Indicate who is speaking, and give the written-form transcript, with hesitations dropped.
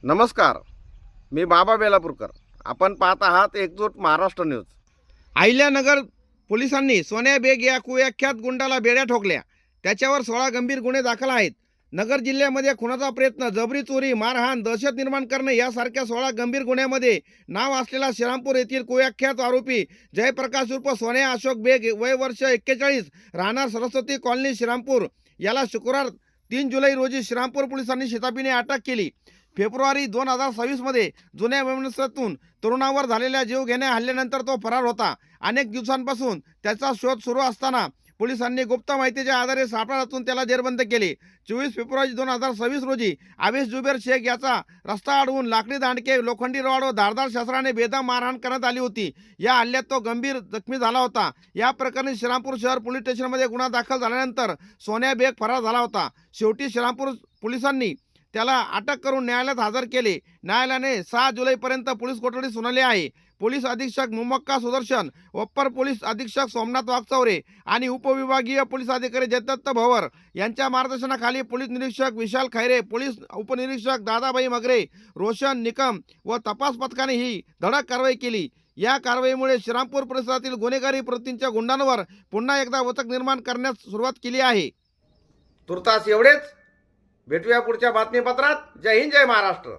Speaker 1: नमस्कार, मी बाबा बेलापूरकर. आपण पाहत आहात एकजूट महाराष्ट्र न्यूज. अहिल्यानगर पोलिसांनी सोन्या बेग या कुख्यात गुंडाला बेड्या ठोकल्या. त्याच्यावर 16 गंभीर गुन्हे दाखल आहेत. नगर जिल्ह्यामध्ये खुनाचा प्रयत्न, जबरी चोरी, मारहाण, दहशत निर्माण करणे यासारख्या 16 गंभीर गुन्ह्यामध्ये नाव असलेला श्रीरामपूर येथील कुख्यात आरोपी जयप्रकाश उर्फ सोन्या अशोक बेग, वय वर्ष 41, राहणार सरस्वती कॉलनी श्रीरामपूर, याला शुक्रवार 3 जुलै रोजी श्रीरामपूर पोलिसांनी शिताफीने अटक केली. फेब्रुवारी 2026 मध्ये जुन्या वैमनस्यातून तरुणावर झालेल्या जीवघेण्या हल्ल्यानंतर तो फरार होता. अनेक दिवसांपासून त्याचा शोध सुरू असताना पोलिसांनी गुप्त माहितीच्या आधारे सापळा रचून त्याला जेरबंद केले. 24 फेब्रुवारी 2026 रोजी आवेश जुबेर शेख याचा रस्ता अडवून लाकडी दांडके, लोखंडी रॉड व धारदार शस्त्राने बेदम मारहाण करण्यात आली होती. या हल्ल्यात तो गंभीर जखमी झाला होता. या प्रकरणी श्रीरामपूर शहर पोलीस स्टेशनमध्ये गुन्हा दाखल झाल्यानंतर सोन्या बेग फरार झाला होता. शेवटी श्रीरामपूर पोलिसांनी त्याला अटक करून न्यायालयात हजर केले. न्यायालयाने 6 जुलैपर्यंत पोलीस कोठडी सुनावली आहे. पोलीस अधीक्षक मुमक्का सुदर्शन, अप्पर पोलीस अधीक्षक सोमनाथ वागचौरे आणि उपविभागीय पोलीस अधिकारी जयदत्त भवर यांच्या मार्गदर्शनाखाली पोलीस निरीक्षक विशाल खैरे, पोलीस उपनिरीक्षक दादाबाई मगरे, रोशन निकम व तपास पथकाने ही धडक कारवाई केली. या कारवाईमुळे श्रीरामपूर परिसरातील गुन्हेगारी प्रवृत्तींच्या गुंडांवर पुन्हा एकदा वचक निर्माण करण्यास सुरुवात केली आहे. तुर्तास एवढेच. भेटूया पुढच्या बातमीपत्रात. जय हिंद, जय महाराष्ट्र.